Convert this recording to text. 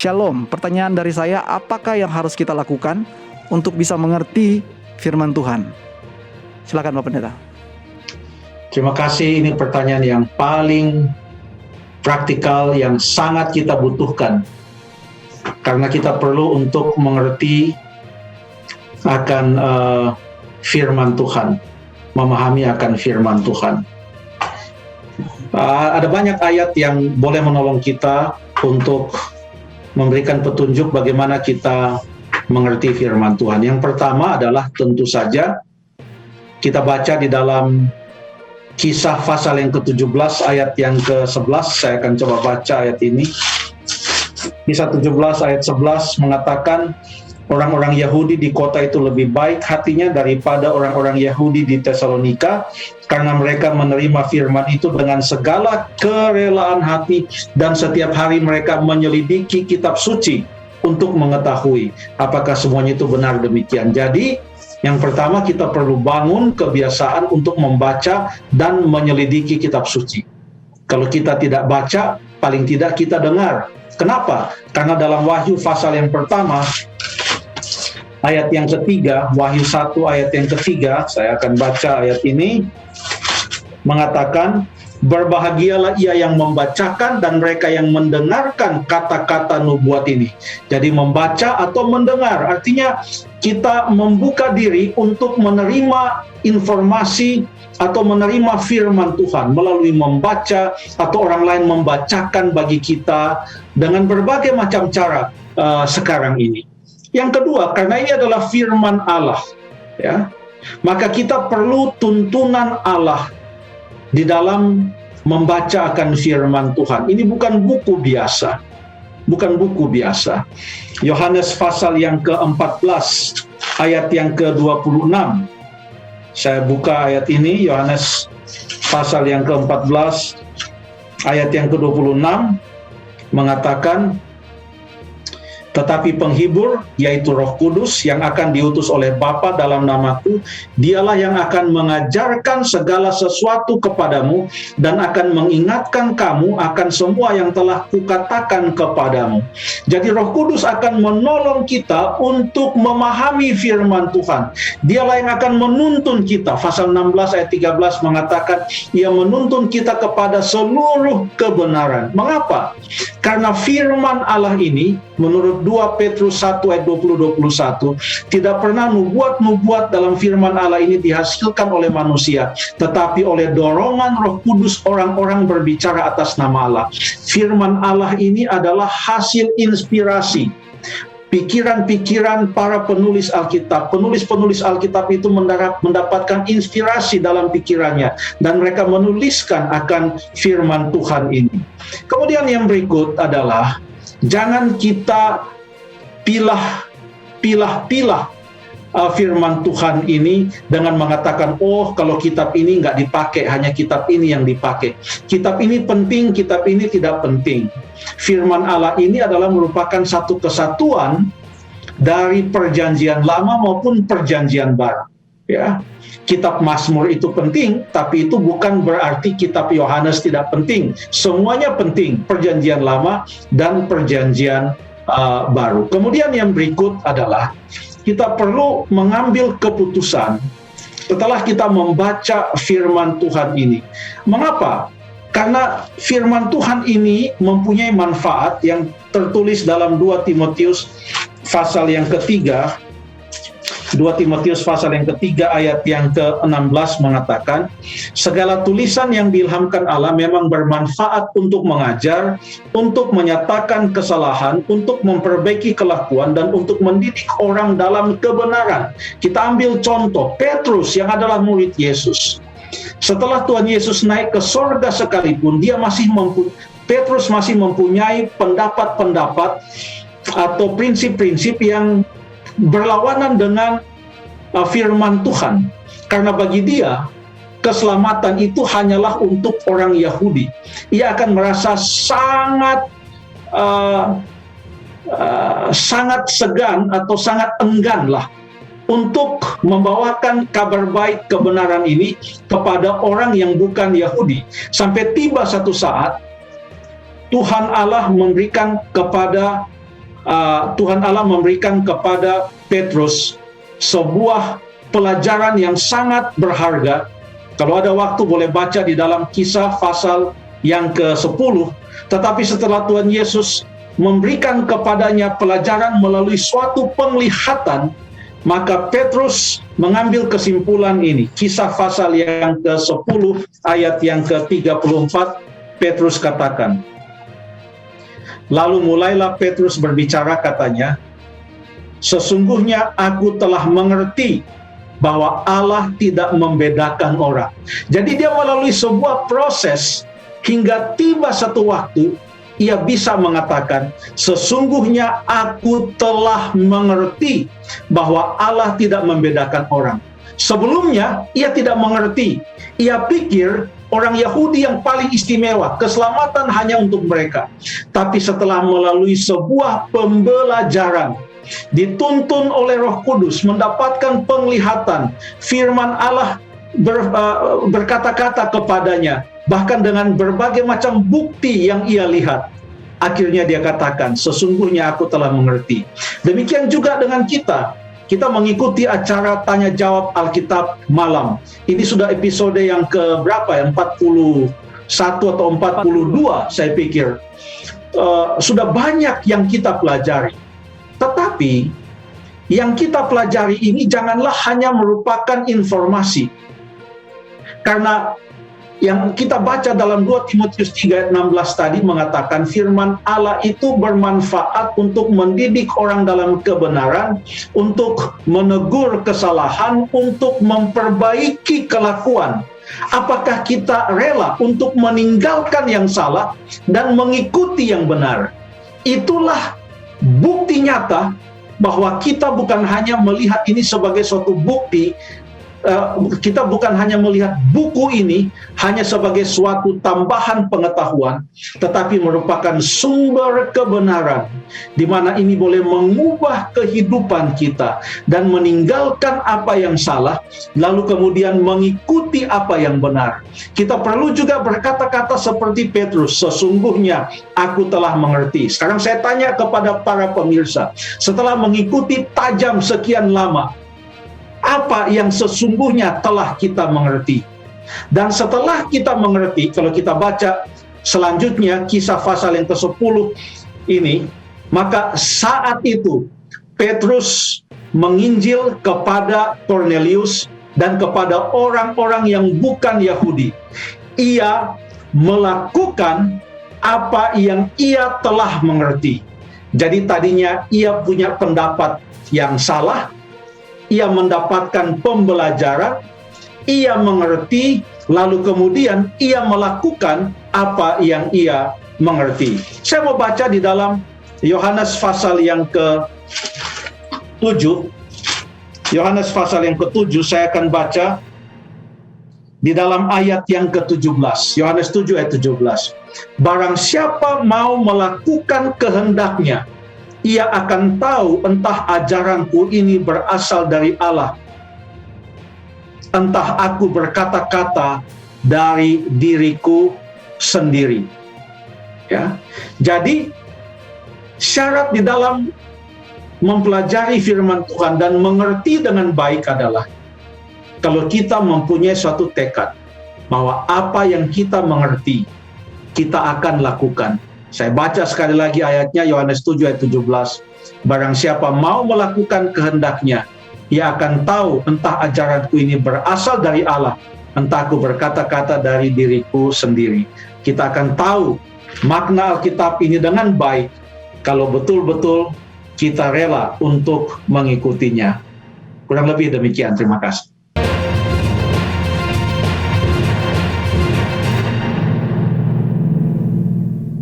Shalom, pertanyaan dari saya, apakah yang harus kita lakukan untuk bisa mengerti firman Tuhan? Silakan Bapak Pendeta. Terima kasih, ini pertanyaan yang paling praktikal yang sangat kita butuhkan. Karena kita perlu untuk mengerti akan firman Tuhan, memahami akan firman Tuhan. Ada banyak ayat yang boleh menolong kita untuk memberikan petunjuk bagaimana kita mengerti firman Tuhan. Yang pertama adalah tentu saja kita baca di dalam Kisah pasal yang ke-17 ayat yang ke-11. Saya akan coba baca ayat ini. Kisah 17 ayat 11 mengatakan, orang-orang Yahudi di kota itu lebih baik hatinya daripada orang-orang Yahudi di Tesalonika, karena mereka menerima firman itu dengan segala kerelaan hati, dan setiap hari mereka menyelidiki kitab suci untuk mengetahui apakah semuanya itu benar demikian. Jadi yang pertama, kita perlu bangun kebiasaan untuk membaca dan menyelidiki kitab suci. Kalau kita tidak baca, paling tidak kita dengar. Kenapa? Karena dalam Wahyu pasal yang pertama, ayat yang ketiga, Wahyu 1 ayat yang ketiga, saya akan baca ayat ini, mengatakan, berbahagialah ia yang membacakan dan mereka yang mendengarkan kata-kata nubuat ini. Jadi membaca atau mendengar, artinya kita membuka diri untuk menerima informasi atau menerima firman Tuhan melalui membaca atau orang lain membacakan bagi kita dengan berbagai macam cara sekarang ini. Yang kedua, karena ini adalah firman Allah, ya, maka kita perlu tuntunan Allah di dalam membaca akan firman Tuhan. Ini bukan buku biasa. Bukan buku biasa. Yohanes pasal yang ke-14 ayat yang ke-26. Saya buka ayat ini, Yohanes pasal yang ke-14 ayat yang ke-26 mengatakan, tetapi penghibur, yaitu Roh Kudus yang akan diutus oleh Bapa dalam namaku, dialah yang akan mengajarkan segala sesuatu kepadamu dan akan mengingatkan kamu akan semua yang telah kukatakan kepadamu. Jadi Roh Kudus akan menolong kita untuk memahami firman Tuhan. Dialah yang akan menuntun kita. Pasal 16 ayat 13 mengatakan, ia menuntun kita kepada seluruh kebenaran. Mengapa? Karena firman Allah ini, menurut 2 Petrus 1 ayat 20-21, tidak pernah nubuat-nubuat dalam firman Allah ini dihasilkan oleh manusia, tetapi oleh dorongan Roh Kudus orang-orang berbicara atas nama Allah. Firman Allah ini adalah hasil inspirasi pikiran-pikiran para penulis Alkitab. Penulis-penulis Alkitab itu mendapatkan inspirasi dalam pikirannya, dan mereka menuliskan akan firman Tuhan ini. Kemudian yang berikut adalah, jangan kita pilah-pilah firman Tuhan ini dengan mengatakan, oh kalau kitab ini nggak dipakai, hanya kitab ini yang dipakai. Kitab ini penting, kitab ini tidak penting. Firman Allah ini adalah merupakan satu kesatuan dari perjanjian lama maupun perjanjian baru. Ya, kitab Mazmur itu penting, tapi itu bukan berarti kitab Yohanes tidak penting. Semuanya penting, perjanjian lama dan perjanjian baru. Kemudian yang berikut adalah kita perlu mengambil keputusan setelah kita membaca firman Tuhan ini. Mengapa? Karena firman Tuhan ini mempunyai manfaat yang tertulis dalam 2 Timotius pasal yang ketiga. 2 Timotius pasal yang ketiga ayat yang ke-16 mengatakan, segala tulisan yang diilhamkan Allah memang bermanfaat untuk mengajar, untuk menyatakan kesalahan, untuk memperbaiki kelakuan, dan untuk mendidik orang dalam kebenaran. Kita ambil contoh Petrus yang adalah murid Yesus. Setelah Tuhan Yesus naik ke sorga sekalipun, Petrus masih mempunyai pendapat-pendapat atau prinsip-prinsip yang berlawanan dengan firman Tuhan. Karena bagi dia, keselamatan itu hanyalah untuk orang Yahudi. Ia akan merasa sangat segan atau sangat enggan lah untuk membawakan kabar baik kebenaran ini kepada orang yang bukan Yahudi. Sampai tiba satu saat, Tuhan Allah memberikan kepada Tuhan Allah memberikan kepada Petrus sebuah pelajaran yang sangat berharga. Kalau ada waktu boleh baca di dalam Kisah pasal yang ke-10. Tetapi setelah Tuhan Yesus memberikan kepadanya pelajaran melalui suatu penglihatan, maka Petrus mengambil kesimpulan ini. Kisah pasal yang ke-10 ayat yang ke-34, Petrus katakan, lalu mulailah Petrus berbicara, katanya, sesungguhnya aku telah mengerti bahwa Allah tidak membedakan orang. Jadi dia melalui sebuah proses hingga tiba satu waktu ia bisa mengatakan, sesungguhnya aku telah mengerti bahwa Allah tidak membedakan orang. Sebelumnya ia tidak mengerti. Ia pikir orang Yahudi yang paling istimewa, keselamatan hanya untuk mereka. Tapi setelah melalui sebuah pembelajaran, dituntun oleh Roh Kudus, mendapatkan penglihatan, firman Allah berkata-kata kepadanya, bahkan dengan berbagai macam bukti yang ia lihat, akhirnya dia katakan, sesungguhnya aku telah mengerti. Demikian juga dengan kita. Kita mengikuti acara tanya jawab Alkitab malam. Ini sudah episode yang keberapa ya? 41 atau 42 saya pikir. Sudah banyak yang kita pelajari. Tetapi yang kita pelajari ini janganlah hanya merupakan informasi. Karena yang kita baca dalam 2 Timotius 3 ayat 16 tadi mengatakan firman Allah itu bermanfaat untuk mendidik orang dalam kebenaran, untuk menegur kesalahan, untuk memperbaiki kelakuan. Apakah kita rela untuk meninggalkan yang salah dan mengikuti yang benar? Itulah bukti nyata bahwa kita bukan hanya melihat ini sebagai suatu bukti, kita bukan hanya melihat buku ini hanya sebagai suatu tambahan pengetahuan, tetapi merupakan sumber kebenaran, di mana ini boleh mengubah kehidupan kita dan meninggalkan apa yang salah, lalu kemudian mengikuti apa yang benar. Kita perlu juga berkata-kata seperti Petrus, sesungguhnya aku telah mengerti. Sekarang saya tanya kepada para pemirsa, setelah mengikuti tajam sekian lama, apa yang sesungguhnya telah kita mengerti? Dan setelah kita mengerti, kalau kita baca selanjutnya Kisah pasal yang ke-10 ini, maka saat itu Petrus menginjil kepada Kornelius dan kepada orang-orang yang bukan Yahudi. Ia melakukan apa yang ia telah mengerti. Jadi tadinya ia punya pendapat yang salah, ia mendapatkan pembelajaran, ia mengerti, lalu kemudian ia melakukan apa yang ia mengerti. Saya mau baca di dalam Yohanes pasal yang ke-7. Yohanes pasal yang ke-7, saya akan baca di dalam ayat yang ke-17. Yohanes 7 ayat 17. Barang siapa mau melakukan kehendaknya, ia akan tahu entah ajaranku ini berasal dari Allah, entah aku berkata-kata dari diriku sendiri. Ya, jadi syarat di dalam mempelajari firman Tuhan dan mengerti dengan baik adalah kalau kita mempunyai suatu tekad bahwa apa yang kita mengerti kita akan lakukan. Saya baca sekali lagi ayatnya, Yohanes 7 ayat 17. Barang siapa mau melakukan kehendaknya, ia akan tahu entah ajaranku ini berasal dari Allah, entah aku berkata-kata dari diriku sendiri. Kita akan tahu makna Alkitab ini dengan baik kalau betul-betul kita rela untuk mengikutinya. Kurang lebih demikian, terima kasih.